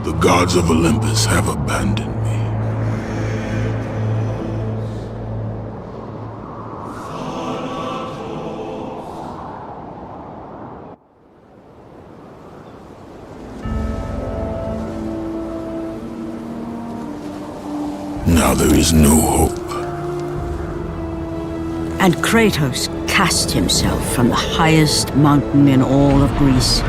The gods of Olympus have abandoned me. Now there is no hope. And Kratos cast himself from the highest mountain in all of Greece.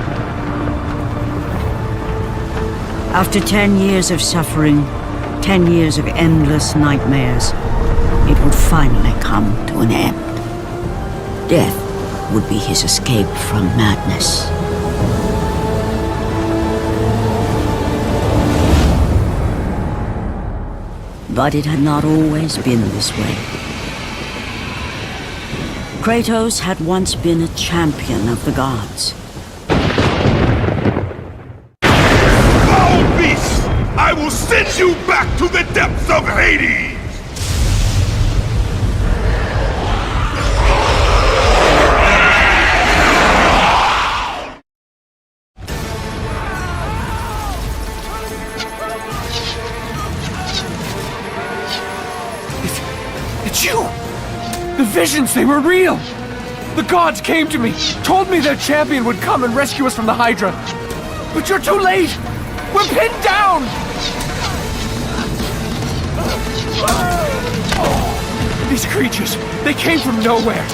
After 10 years of suffering, 10 years of endless nightmares, it would finally come to an end. Death would be his escape from madness. But it had not always been this way. Kratos had once been a champion of the gods. Foul beast! I will send you back to the depths of Hades! It's you! The visions, they were real! The gods came to me, told me their champion would come and rescue us from the Hydra. But you're too late! We're pinned down! These creatures, they came from nowhere.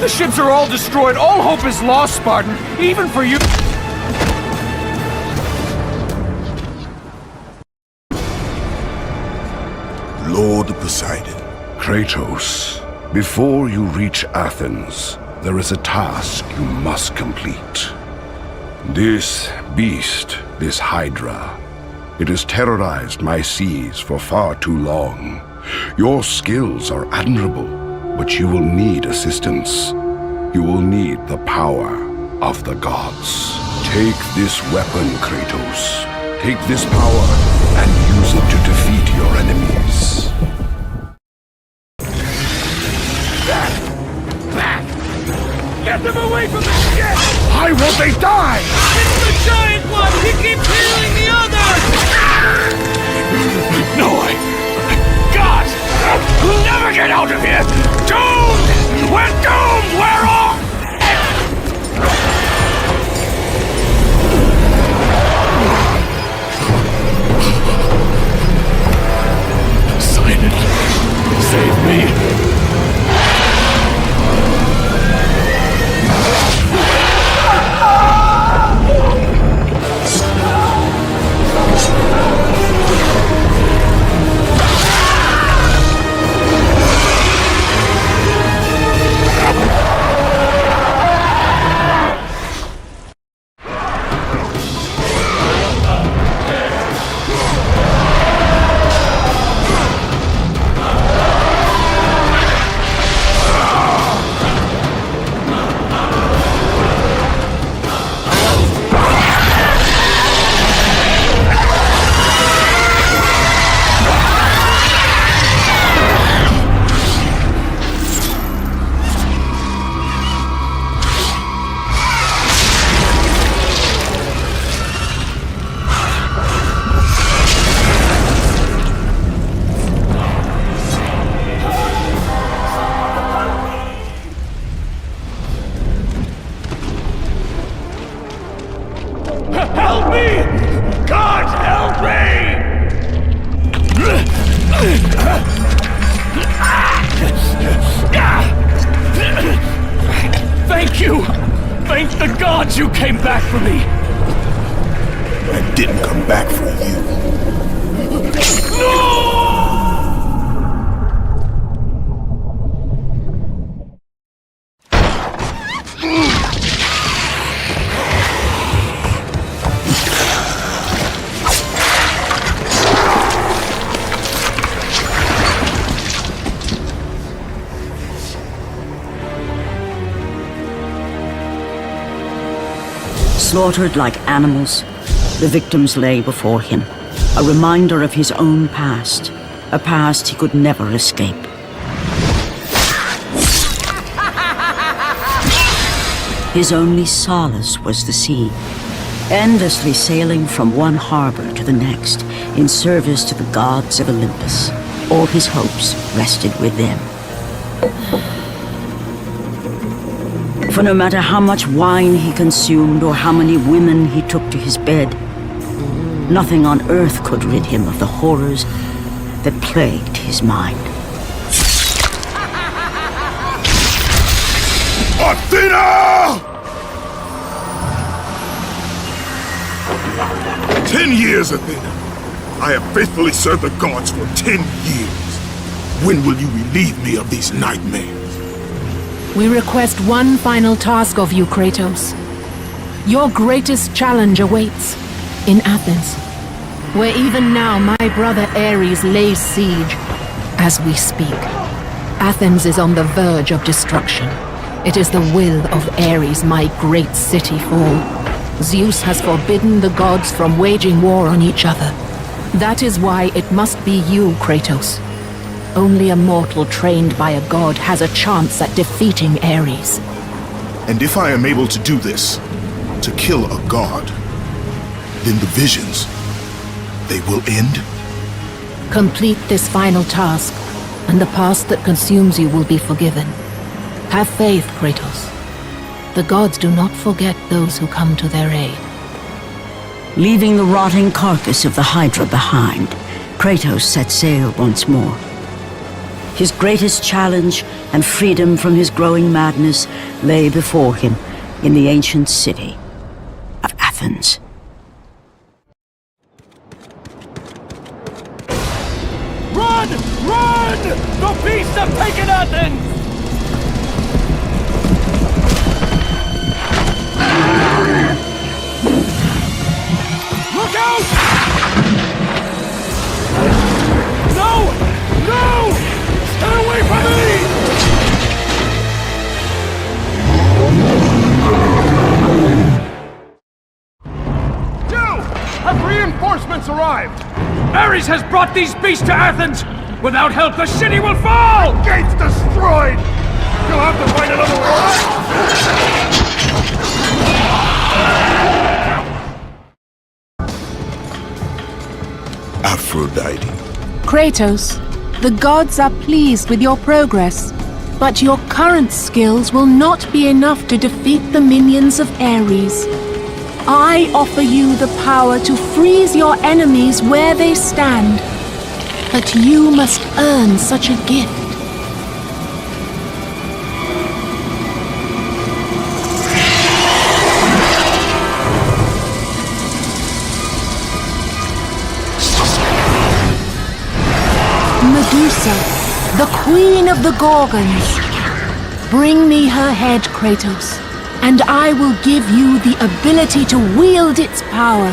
The ships are all destroyed, all hope is lost, Spartan, even for you. Lord Poseidon. Kratos, before you reach Athens, there is a task you must complete. This beast, this Hydra, it has terrorized my seas for far too long. Your skills are admirable, but you will need assistance. You will need the power of the gods. Take this weapon, Kratos. Take this power and use it to defeat your enemies. Get them away from the ship! Why won't they die? It's the giant one! He keeps healing the others! No, God! We'll never get out of here! Doomed! We're doomed! We're off! Poseidon, save me! Help me! God, help me! Thank you! Thank the gods you came back for me! I didn't come back for you. No! Slaughtered like animals, the victims lay before him, a reminder of his own past, a past he could never escape. His only solace was the sea, endlessly sailing from one harbor to the next in service to the gods of Olympus. All his hopes rested with them. For no matter how much wine he consumed or how many women he took to his bed, nothing on earth could rid him of the horrors that plagued his mind. Athena! 10 years, Athena. I have faithfully served the gods for 10 years. When will you relieve me of these nightmares? We request one final task of you, Kratos. Your greatest challenge awaits in Athens, where even now my brother Ares lays siege as we speak. Athens is on the verge of destruction. It is the will of Ares my great city fall. Zeus has forbidden the gods from waging war on each other. That is why it must be you, Kratos. Only a mortal trained by a god has a chance at defeating Ares. And if I am able to do this, to kill a god, then the visions, they will end? Complete this final task, and the past that consumes you will be forgiven. Have faith, Kratos. The gods do not forget those who come to their aid. Leaving the rotting carcass of the Hydra behind, Kratos set sail once more. His greatest challenge and freedom from his growing madness lay before him in the ancient city of Athens. Run! Run! The beasts have taken Athens! Look out! No! No! Stay away from me! You! Have reinforcements arrived? Ares has brought these beasts to Athens! Without help, the city will fall! Gates destroyed! You'll have to find another way! Aphrodite. Kratos, the gods are pleased with your progress, but your current skills will not be enough to defeat the minions of Ares. I offer you the power to freeze your enemies where they stand, but you must earn such a gift. Medusa, the queen of the Gorgons. Bring me her head, Kratos, and I will give you the ability to wield its power.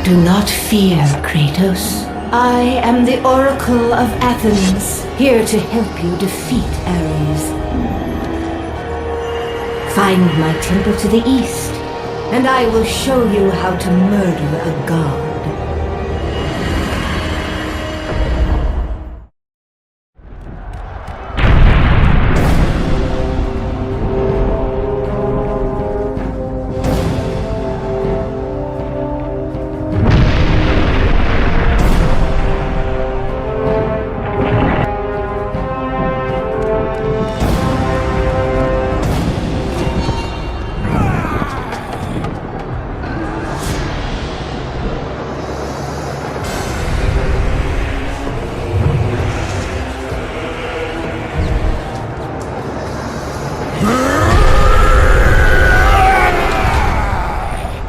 Do not fear, Kratos. I am the Oracle of Athens, here to help you defeat Ares. Find my temple to the east, and I will show you how to murder a god.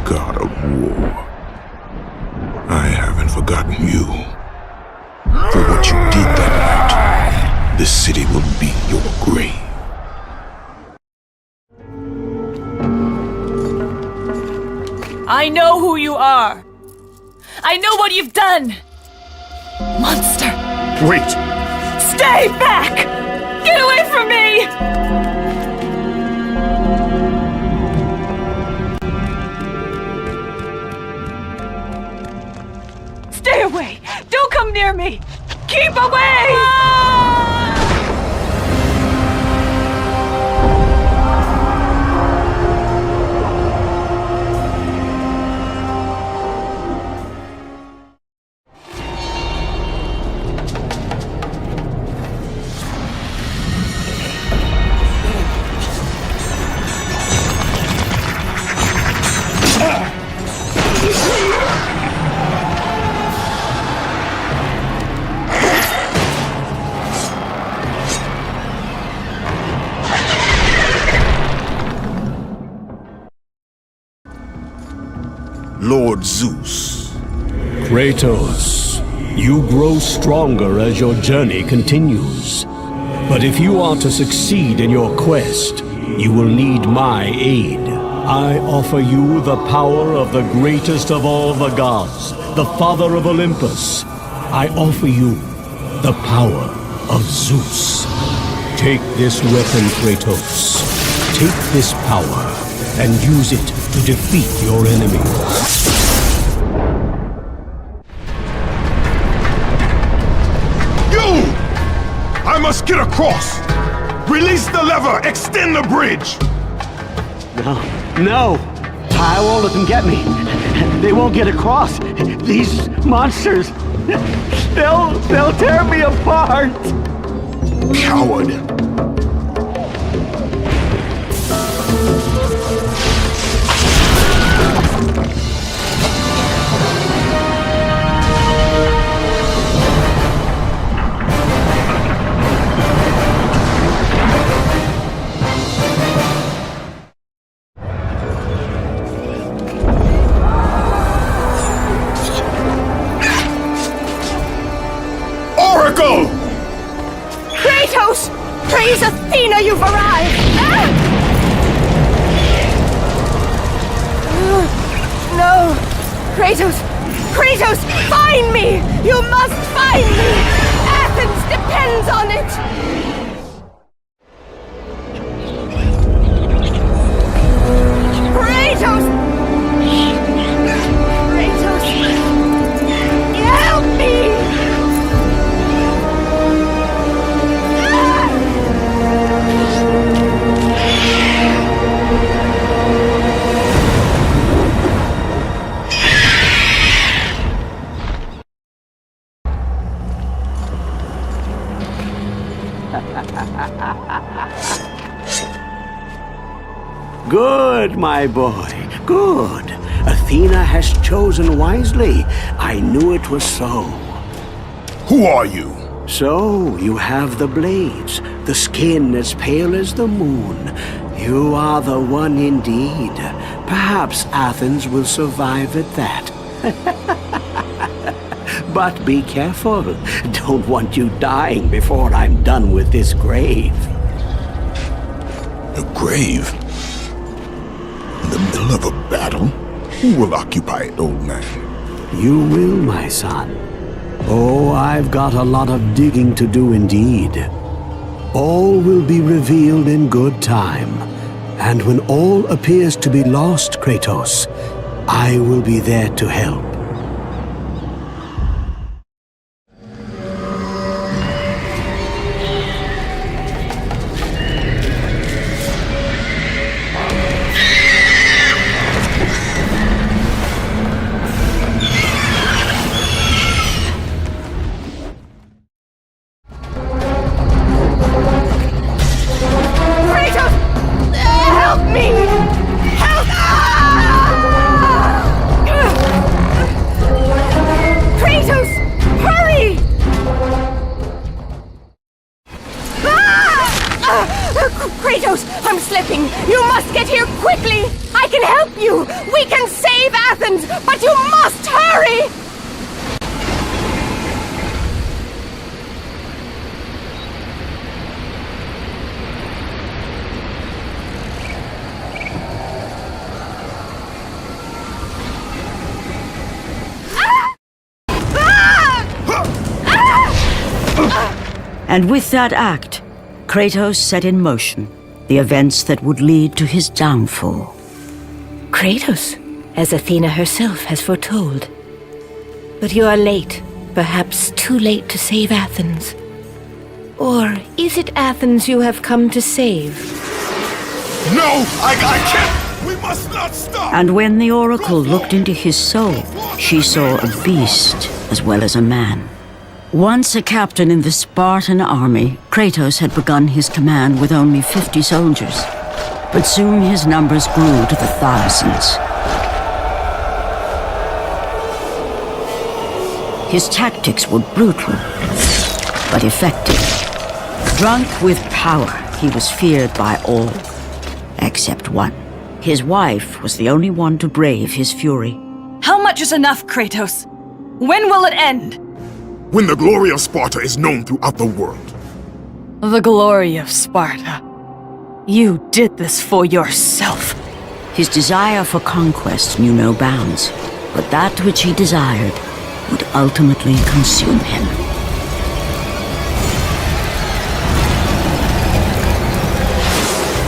God of war. I haven't forgotten you. For what you did that night, this city will be your grave. I know who you are. I know what you've done. Monster. Wait! Stay back! Get away from me! away! Don't come near me! Keep away! Lord Zeus. Kratos, you grow stronger as your journey continues. But if you are to succeed in your quest, you will need my aid. I offer you the power of the greatest of all the gods, the father of Olympus. I offer you the power of Zeus. Take this weapon, Kratos. Take this power and use it to defeat your enemies. I must get across! Release the lever! Extend the bridge! No! I won't let them get me. They won't get across. These monsters, they'll tear me apart! Coward! Kratos! Praise Athena, you've arrived! No! Kratos! Kratos, find me! You must find me! Athens depends on it! Kratos! Kratos! Help me! Good, my boy, good. Athena has chosen wisely. I knew it was so. Who are you? So, you have the blades, the skin as pale as the moon. You are the one indeed. Perhaps Athens will survive at that. But be careful. Don't want you dying before I'm done with this grave. A grave? In the middle of a battle? Who will occupy it, old man? You will, my son. Oh, I've got a lot of digging to do indeed. All will be revealed in good time. And when all appears to be lost, Kratos, I will be there to help. Kratos, I'm slipping! You must get here quickly! I can help you! We can save Athens, but you must hurry! And with that act, Kratos set in motion the events that would lead to his downfall. Kratos, as Athena herself has foretold. But you are late. Perhaps too late to save Athens. Or is it Athens you have come to save? No! I can't! We must not stop! And when the oracle looked into his soul, she saw a beast as well as a man. Once a captain in the Spartan army, Kratos had begun his command with only 50 soldiers. But soon his numbers grew to the thousands. His tactics were brutal, but effective. Drunk with power, he was feared by all, except one. His wife was the only one to brave his fury. How much is enough, Kratos? When will it end? When the glory of Sparta is known throughout the world. The glory of Sparta. You did this for yourself. His desire for conquest knew no bounds, but that which he desired would ultimately consume him.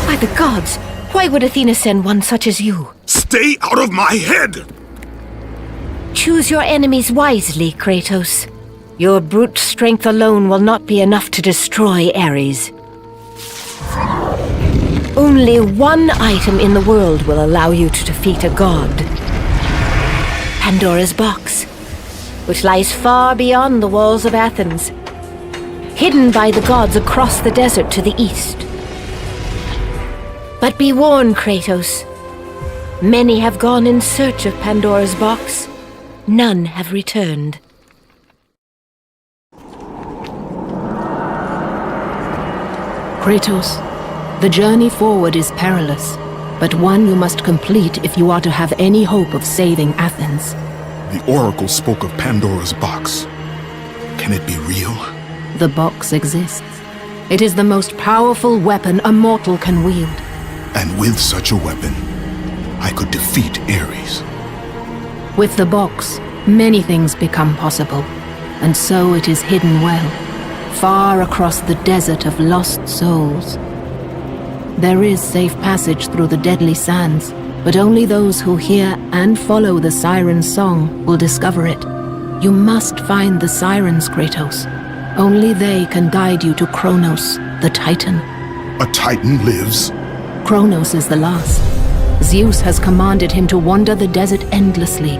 By the gods, why would Athena send one such as you? Stay out of my head! Choose your enemies wisely, Kratos. Your brute strength alone will not be enough to destroy Ares. Only one item in the world will allow you to defeat a god. Pandora's box, which lies far beyond the walls of Athens, hidden by the gods across the desert to the east. But be warned, Kratos. Many have gone in search of Pandora's box. None have returned. Kratos, the journey forward is perilous, but one you must complete if you are to have any hope of saving Athens. The Oracle spoke of Pandora's box. Can it be real? The box exists. It is the most powerful weapon a mortal can wield. And with such a weapon, I could defeat Ares. With the box, many things become possible, and so it is hidden well, far across the desert of lost souls. There is safe passage through the deadly sands, but only those who hear and follow the siren's song will discover it. You must find the sirens, Kratos. Only they can guide you to Kronos, the Titan. A Titan lives? Kronos is the last. Zeus has commanded him to wander the desert endlessly,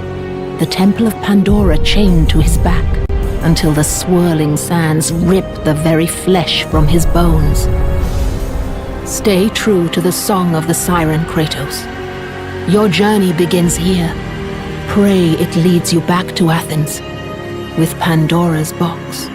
the temple of Pandora chained to his back, until the swirling sands rip the very flesh from his bones. Stay true to the song of the siren, Kratos. Your journey begins here. Pray it leads you back to Athens, with Pandora's box.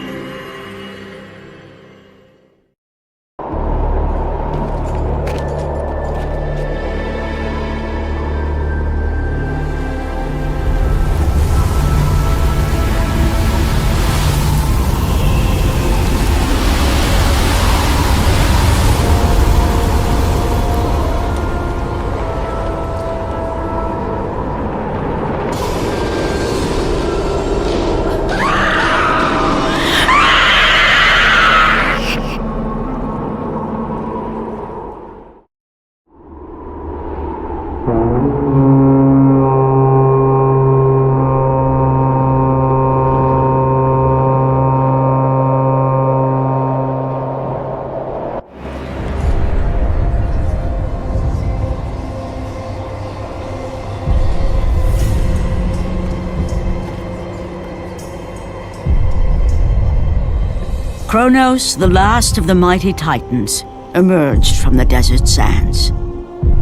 Kronos, the last of the mighty Titans, emerged from the desert sands.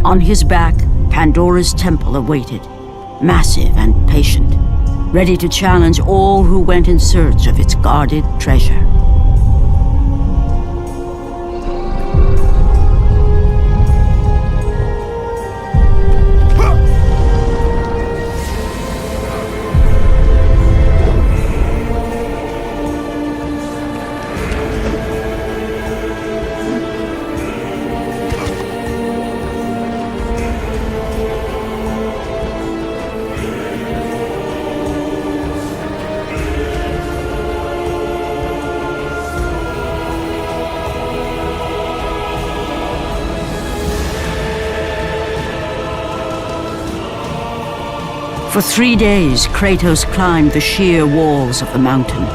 On his back, Pandora's temple awaited, massive and patient, ready to challenge all who went in search of its guarded treasure. For 3 days, Kratos climbed the sheer walls of the mountain.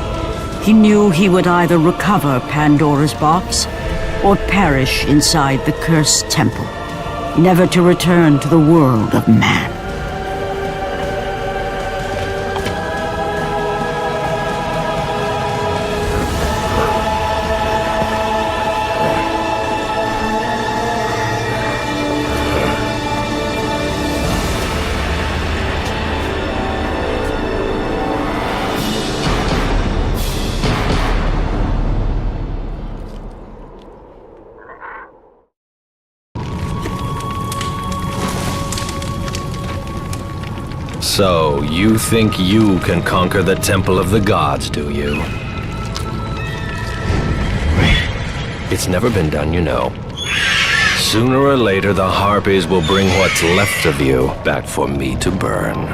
He knew he would either recover Pandora's box or perish inside the cursed temple, never to return to the world of man. So, you think you can conquer the Temple of the Gods, do you? It's never been done, you know. Sooner or later, the Harpies will bring what's left of you back for me to burn.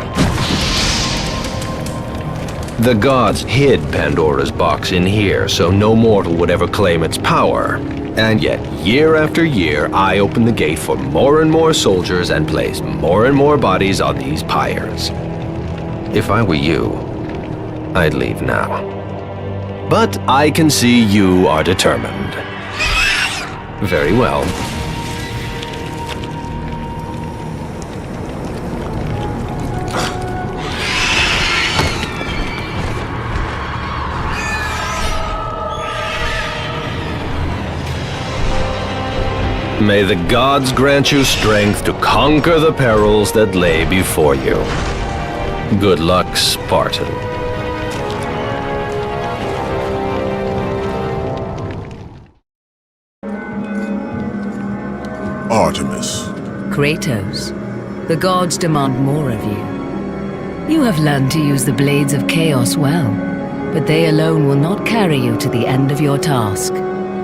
The gods hid Pandora's box in here, so no mortal would ever claim its power. And yet, year after year, I open the gate for more and more soldiers and place more and more bodies on these pyres. If I were you, I'd leave now. But I can see you are determined. Very well. May the gods grant you strength to conquer the perils that lay before you. Good luck, Spartan. Artemis. Kratos, the gods demand more of you. You have learned to use the blades of chaos well, but they alone will not carry you to the end of your task.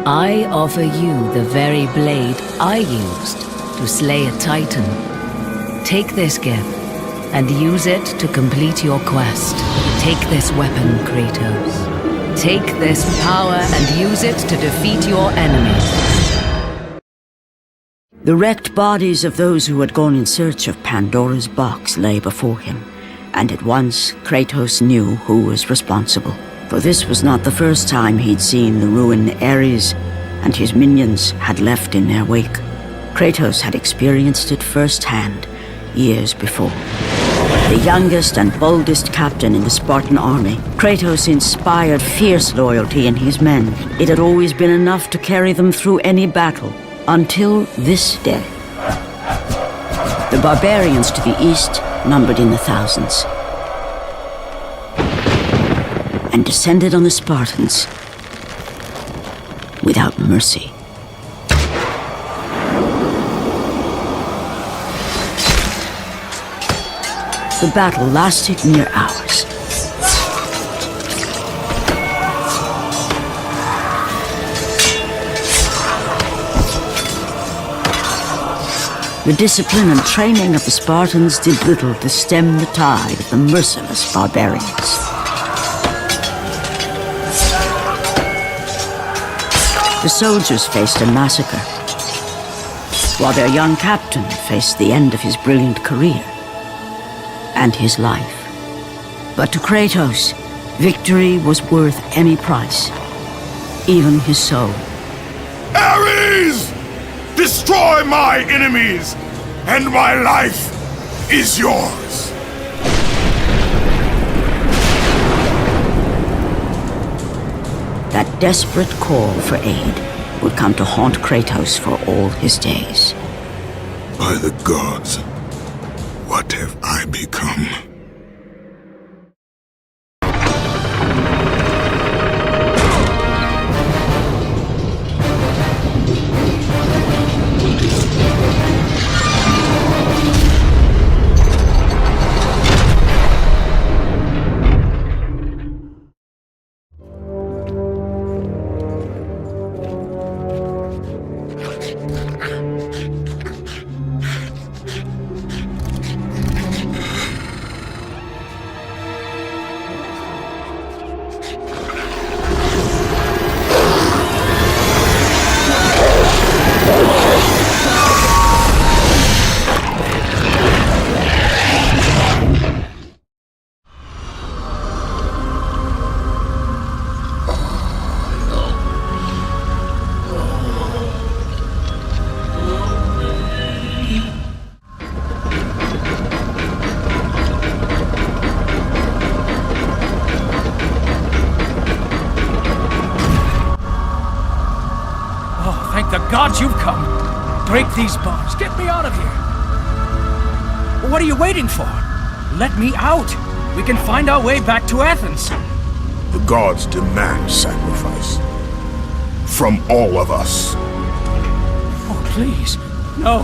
I offer you the very blade I used to slay a Titan. Take this gift and use it to complete your quest. Take this weapon, Kratos. Take this power and use it to defeat your enemies. The wrecked bodies of those who had gone in search of Pandora's box lay before him, and at once Kratos knew who was responsible. For this was not the first time he'd seen the ruin Ares and his minions had left in their wake. Kratos had experienced it firsthand years before. The youngest and boldest captain in the Spartan army, Kratos inspired fierce loyalty in his men. It had always been enough to carry them through any battle, until this day. The barbarians to the east numbered in the thousands, and descended on the Spartans without mercy. The battle lasted near hours. The discipline and training of the Spartans did little to stem the tide of the merciless barbarians. The soldiers faced a massacre, while their young captain faced the end of his brilliant career and his life. But to Kratos, victory was worth any price, even his soul. Ares! Destroy my enemies, and my life is yours. That desperate call for aid would come to haunt Kratos for all his days. By the gods, what have I become? gods, you've come. Break these bonds. Get me out of here. What are you waiting for? Let me out. We can find our way back to Athens. The gods demand sacrifice. From all of us. Oh, please. No.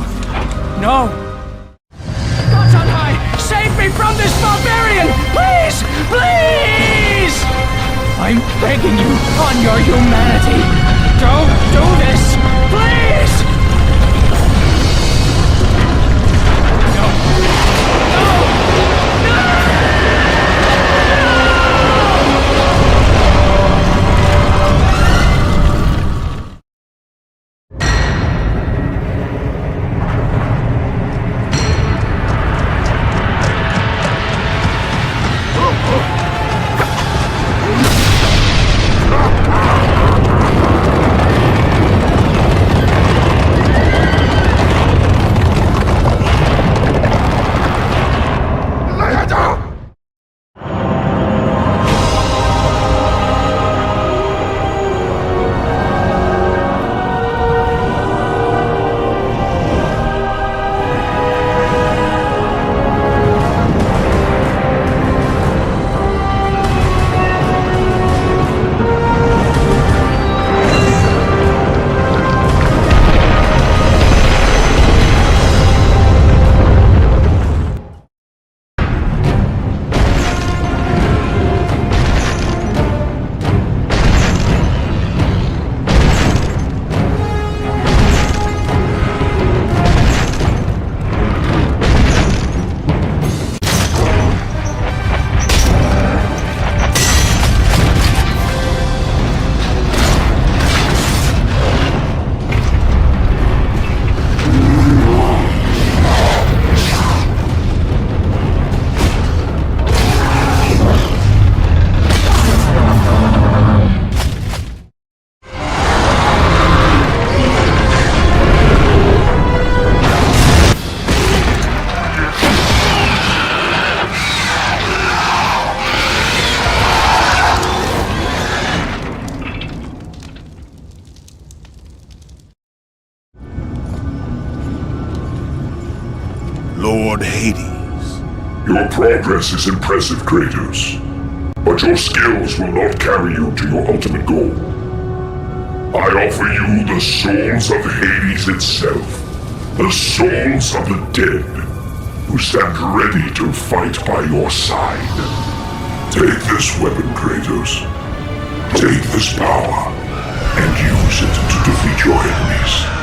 No. Gods on high, save me from this barbarian! Please! Please! I'm begging you, on your humanity. Don't do this! Please! No. No! No! Lord Hades. Your progress is impressive, Kratos. But your skills will not carry you to your ultimate goal. I offer you the souls of Hades itself. The souls of the dead, who stand ready to fight by your side. Take this weapon, Kratos. Take this power, and use it to defeat your enemies.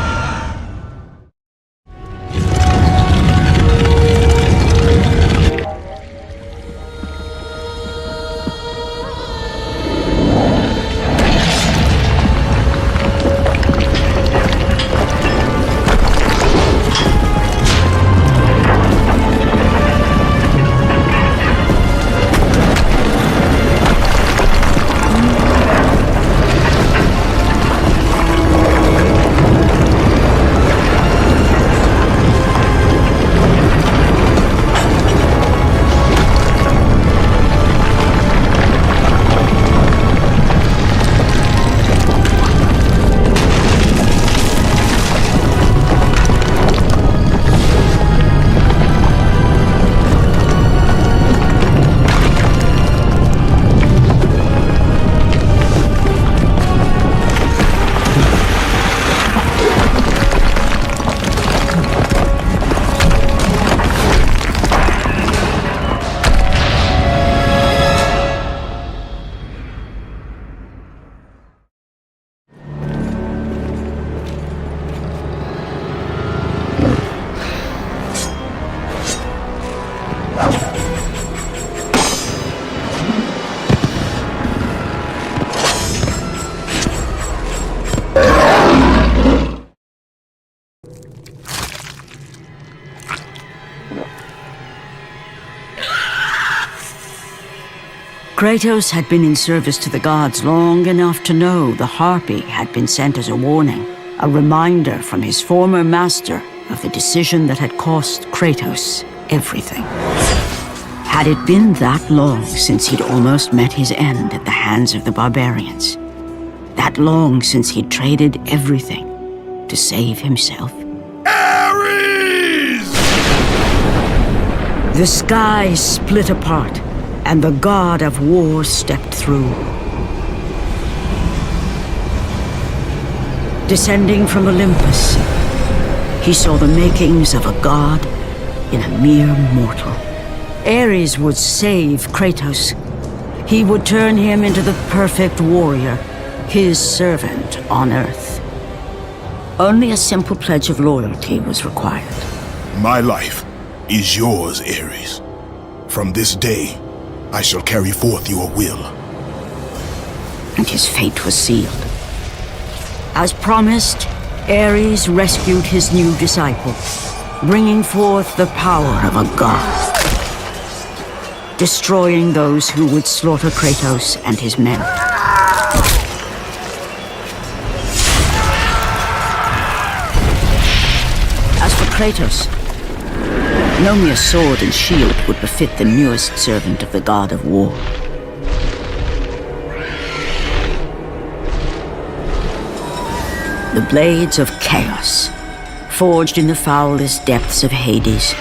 Kratos had been in service to the gods long enough to know the Harpy had been sent as a warning, a reminder from his former master of the decision that had cost Kratos everything. Had it been that long since he'd almost met his end at the hands of the barbarians? That long since he'd traded everything to save himself. Ares! The sky split apart, and the god of war stepped through. Descending from Olympus, he saw the makings of a god in a mere mortal. Ares would save Kratos. He would turn him into the perfect warrior, his servant on Earth. Only a simple pledge of loyalty was required. My life is yours, Ares. From this day, I shall carry forth your will. And his fate was sealed. As promised, Ares rescued his new disciple, bringing forth the power of a god, destroying those who would slaughter Kratos and his men. As for Kratos, no mere sword and shield would befit the newest servant of the god of war. The blades of chaos, forged in the foulest depths of Hades.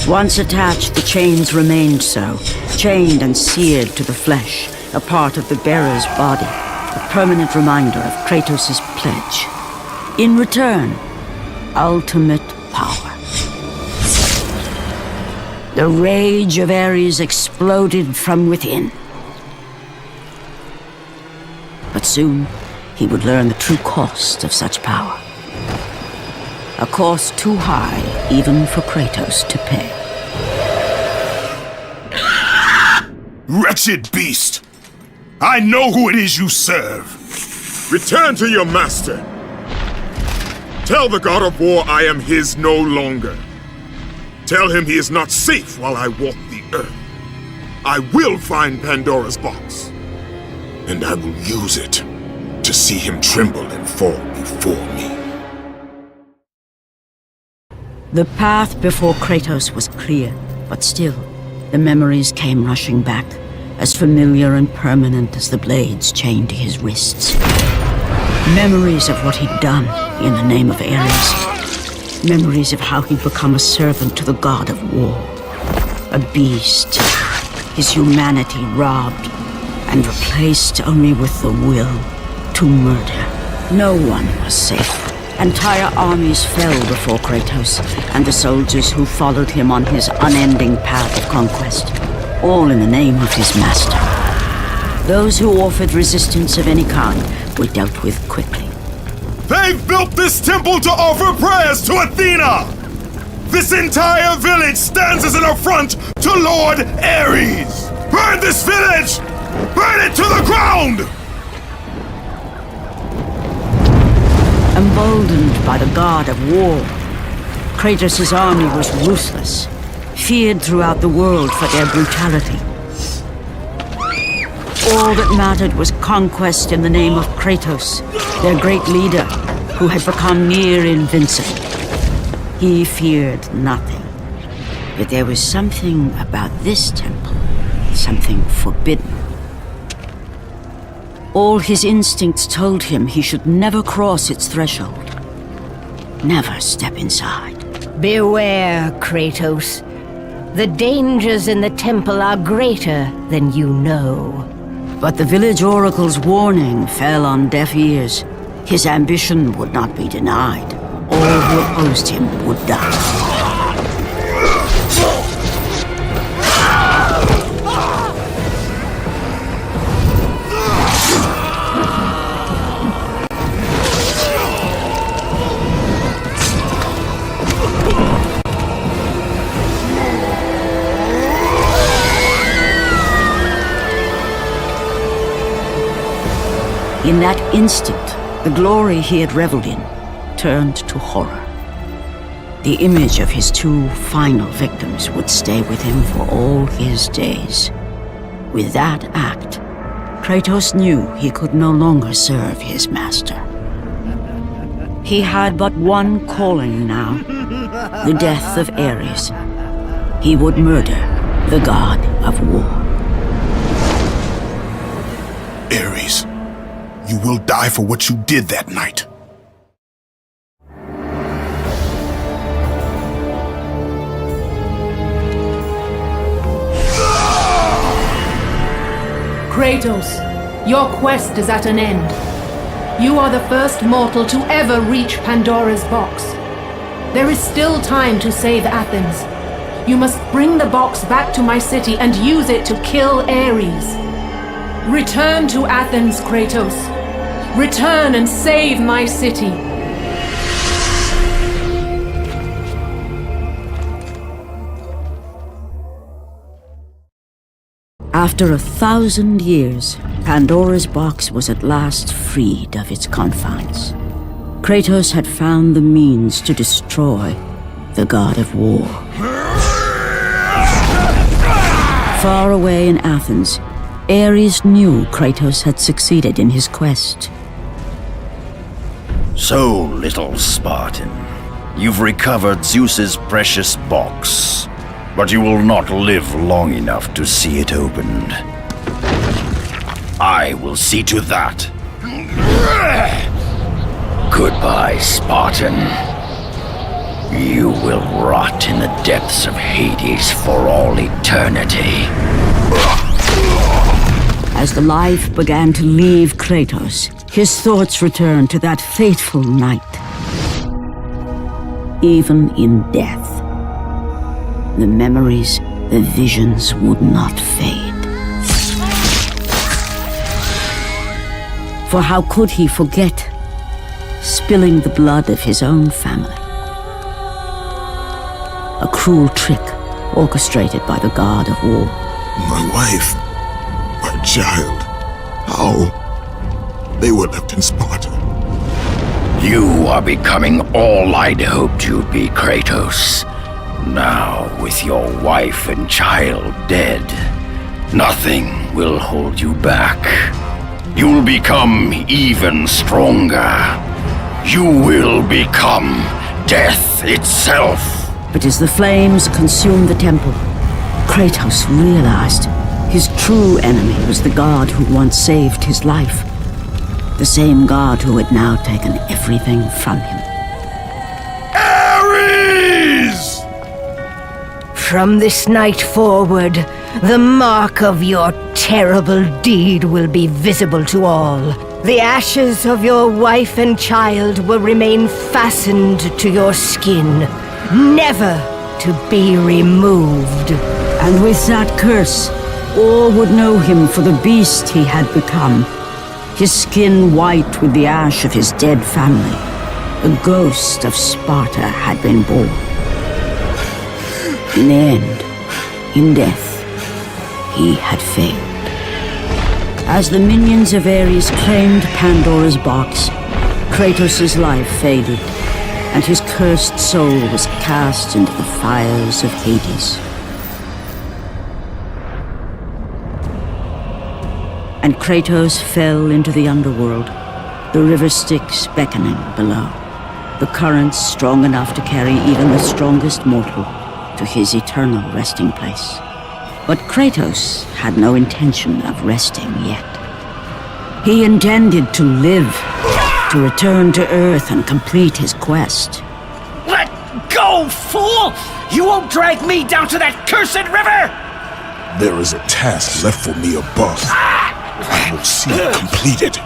Once attached, the chains remained so, chained and seared to the flesh, a part of the bearer's body, a permanent reminder of Kratos' pledge. In return, ultimate power. The rage of Ares exploded from within. But soon, he would learn the true cost of such power. A cost too high even for Kratos to pay. Wretched beast! I know who it is you serve! Return to your master! Tell the god of war I am his no longer. Tell him he is not safe while I walk the earth. I will find Pandora's box. And I will use it to see him tremble and fall before me. The path before Kratos was clear, but still, the memories came rushing back, as familiar and permanent as the blades chained to his wrists. Memories of what he'd done in the name of Ares. Memories of how he'd become a servant to the god of war. A beast, his humanity robbed and replaced only with the will to murder. No one was safe. Entire armies fell before Kratos and the soldiers who followed him on his unending path of conquest, all in the name of his master. Those who offered resistance of any kind were dealt with quickly. They've built this temple to offer prayers to Athena! This entire village stands as an affront to Lord Ares! Burn this village! Burn it to the ground! Emboldened by the god of war, Kratos' army was ruthless, feared throughout the world for their brutality. All that mattered was conquest in the name of Kratos, their great leader, who had become near invincible. He feared nothing. But there was something about this temple, something forbidden. All his instincts told him he should never cross its threshold. Never step inside. Beware, Kratos. The dangers in the temple are greater than you know. But the village oracle's warning fell on deaf ears. His ambition would not be denied. All who opposed him would die. In that instant, the glory he had reveled in turned to horror. The image of his two final victims would stay with him for all his days. With that act, Kratos knew he could no longer serve his master. He had but one calling now, the death of Ares. He would murder the god of war. Ares, you will die for what you did that night. Kratos, your quest is at an end. You are the first mortal to ever reach Pandora's box. There is still time to save Athens. You must bring the box back to my city and use it to kill Ares. Return to Athens, Kratos. Return and save my city. After 1,000 years, Pandora's box was at last freed of its confines. Kratos had found the means to destroy the god of war. Far away in Athens, Ares knew Kratos had succeeded in his quest. So, little Spartan, you've recovered Zeus's precious box, but you will not live long enough to see it opened. I will see to that. Goodbye, Spartan. You will rot in the depths of Hades for all eternity. As the life began to leave Kratos, his thoughts returned to that fateful night. Even in death, the memories, the visions would not fade. For how could he forget spilling the blood of his own family? A cruel trick orchestrated by the god of war. My wife, my child, how? They were left in Sparta. You are becoming all I'd hoped you'd be, Kratos. Now, with your wife and child dead, nothing will hold you back. You'll become even stronger. You will become death itself. But as the flames consumed the temple, Kratos realized his true enemy was the god who once saved his life. The same god who had now taken everything from him. Ares! From this night forward, the mark of your terrible deed will be visible to all. The ashes of your wife and child will remain fastened to your skin, never to be removed. And with that curse, all would know him for the beast he had become. His skin white with the ash of his dead family. The ghost of Sparta had been born. In the end, in death, he had failed. As the minions of Ares claimed Pandora's box, Kratos' life faded, and his cursed soul was cast into the fires of Hades. And Kratos fell into the underworld, the river Styx beckoning below, the currents strong enough to carry even the strongest mortal to his eternal resting place. But Kratos had no intention of resting yet. He intended to live, to return to Earth and complete his quest. Let go, fool! You won't drag me down to that cursed river! There is a task left for me above. I will see it completed.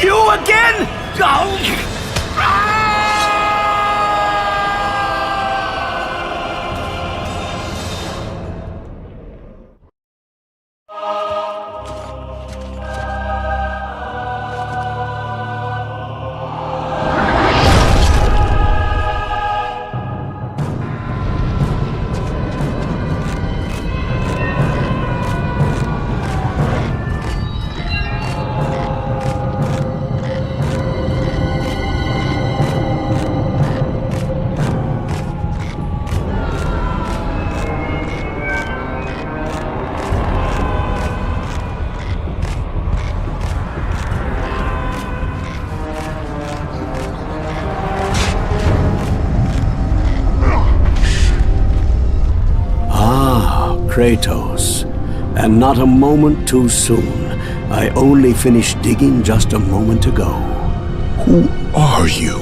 You again? Kratos, and not a moment too soon. I only finished digging just a moment ago. Who are you?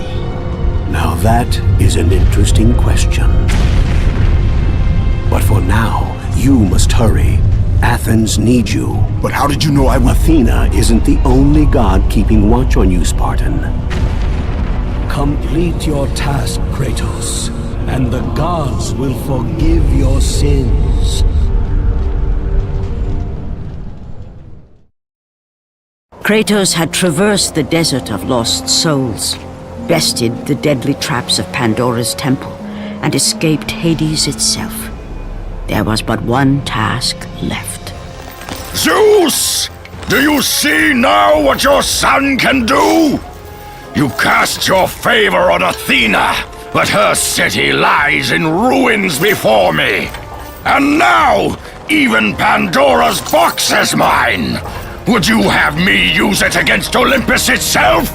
Now that is an interesting question. But for now, you must hurry. Athens needs you. But how did you know I would... Athena isn't the only god keeping watch on you, Spartan. Complete your task, Kratos, and the gods will forgive your sins. Kratos had traversed the desert of lost souls, bested the deadly traps of Pandora's temple, and escaped Hades itself. There was but one task left. Zeus! Do you see now what your son can do? You cast your favor on Athena, but her city lies in ruins before me. And now, even Pandora's box is mine! Would you have me use it against Olympus itself?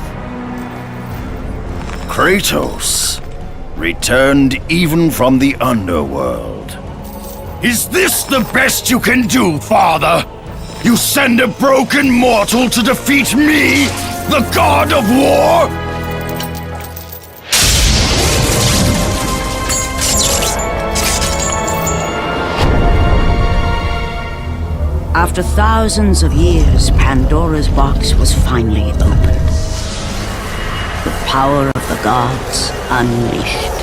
Kratos, returned even from the underworld. Is this the best you can do, father? You send a broken mortal to defeat me, the god of war? After thousands of years, Pandora's box was finally opened. The power of the gods unleashed.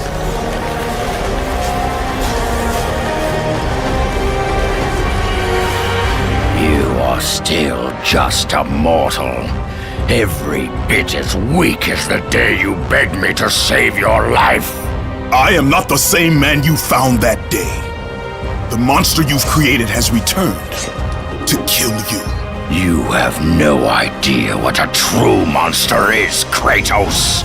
You are still just a mortal. Every bit as weak as the day you begged me to save your life. I am not the same man you found that day. The monster you've created has returned to kill you. You have no idea what a true monster is, Kratos.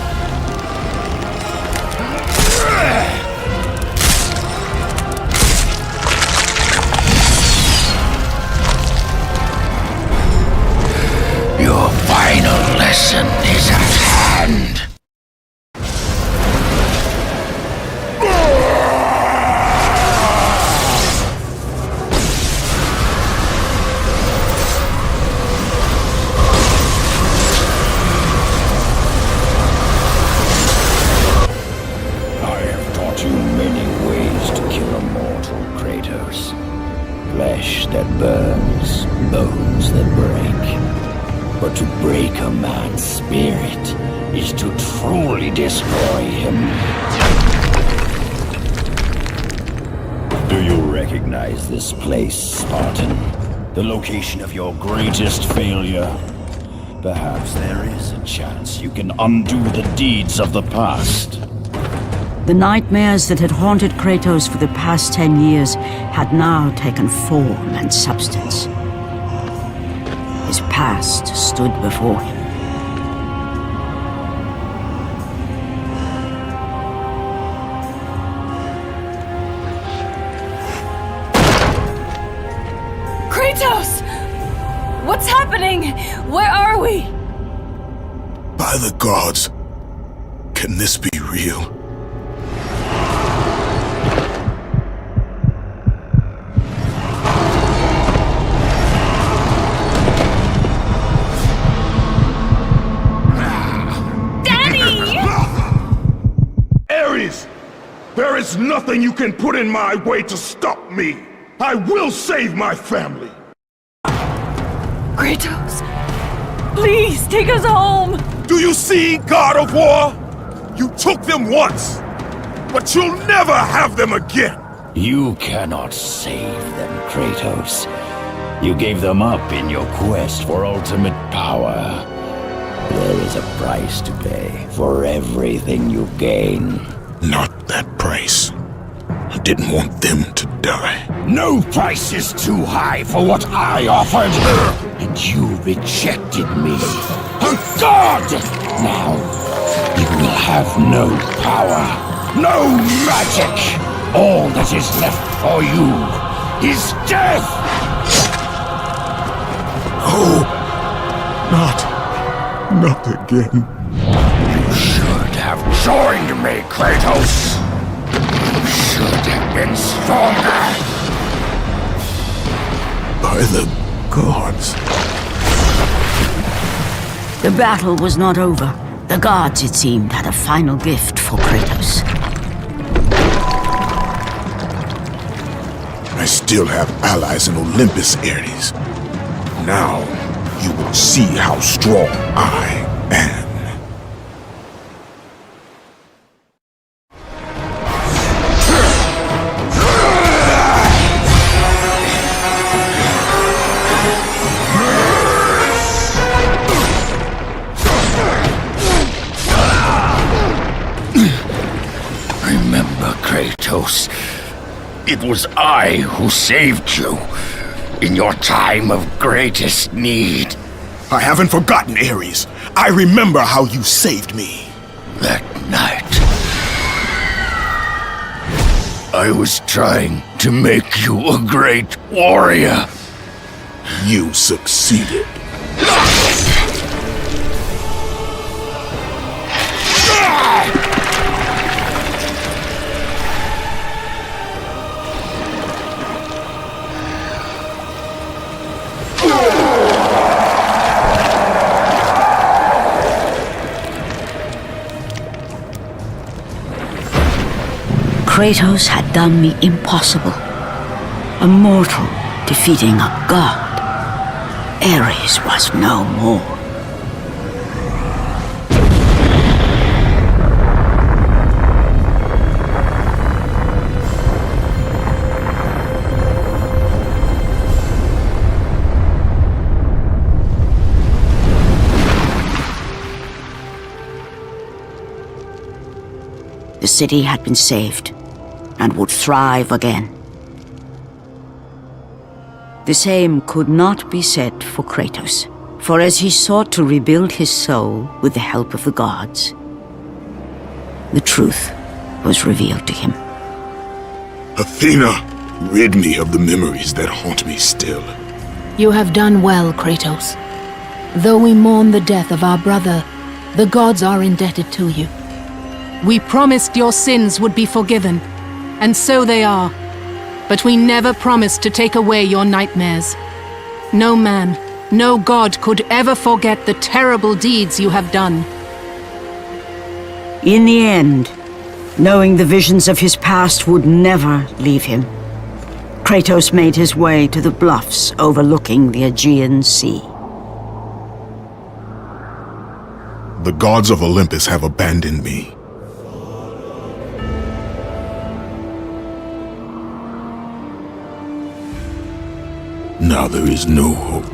Your final lesson is at hand. Flesh that burns, bones that break. But to break a man's spirit is to truly destroy him. Do you recognize this place, Spartan? The location of your greatest failure? Perhaps there is a chance you can undo the deeds of the past. The nightmares that had haunted Kratos for the past 10 years had now taken form and substance. His past stood before him. Kratos! What's happening? Where are we? By the gods, can this be real? There is nothing you can put in my way to stop me! I will save my family! Kratos, please take us home! Do you see, God of War? You took them once, but you'll never have them again! You cannot save them, Kratos. You gave them up in your quest for ultimate power. There is a price to pay for everything you gain. Not that price. I didn't want them to die. No price is too high for what I offered, and you rejected me. A god! Now, you will have no power, no magic. All that is left for you is death! Oh, not again. You should have joined me, Kratos! You should have been stronger! By the gods. The battle was not over. The gods, it seemed, had a final gift for Kratos. I still have allies in Olympus, Ares. Now, you will see how strong I am. Remember, Kratos, it was I who saved you in your time of greatest need. I haven't forgotten, Ares. I remember how you saved me. That night, I was trying to make you a great warrior. You succeeded. Kratos had done the impossible. A mortal defeating a god. Ares was no more. The city had been saved and would thrive again. The same could not be said for Kratos, for as he sought to rebuild his soul with the help of the gods, the truth was revealed to him. Athena, rid me of the memories that haunt me still. You have done well, Kratos. Though we mourn the death of our brother, the gods are indebted to you. We promised your sins would be forgiven, and so they are. But we never promised to take away your nightmares. No man, no god could ever forget the terrible deeds you have done. In the end, knowing the visions of his past would never leave him, Kratos made his way to the bluffs overlooking the Aegean Sea. The gods of Olympus have abandoned me. Now there is no hope.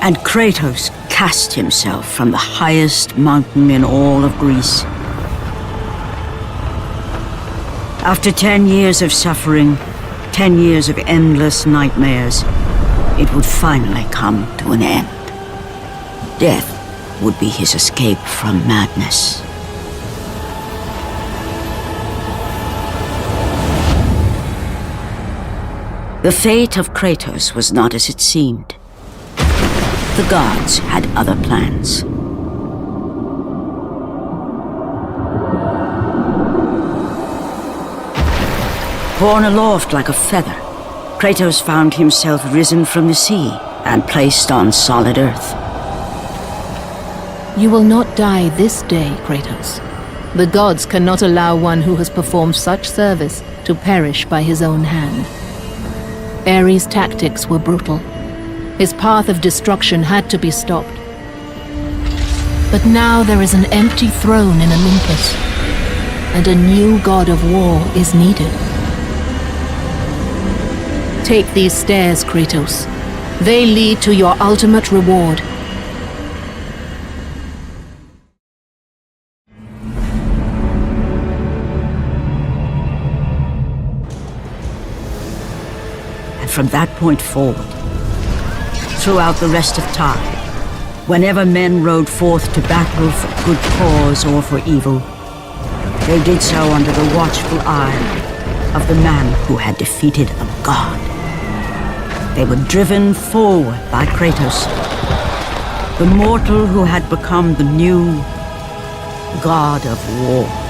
And Kratos cast himself from the highest mountain in all of Greece. After 10 years of suffering, 10 years of endless nightmares, it would finally come to an end. Death would be his escape from madness. The fate of Kratos was not as it seemed. The gods had other plans. Borne aloft like a feather, Kratos found himself risen from the sea and placed on solid earth. You will not die this day, Kratos. The gods cannot allow one who has performed such service to perish by his own hand. Ares' tactics were brutal. His path of destruction had to be stopped. But now there is an empty throne in Olympus, and a new god of war is needed. Take these stairs, Kratos. They lead to your ultimate reward. From that point forward, throughout the rest of time, whenever men rode forth to battle for good cause or for evil, they did so under the watchful eye of the man who had defeated a god. They were driven forward by Kratos, the mortal who had become the new god of war.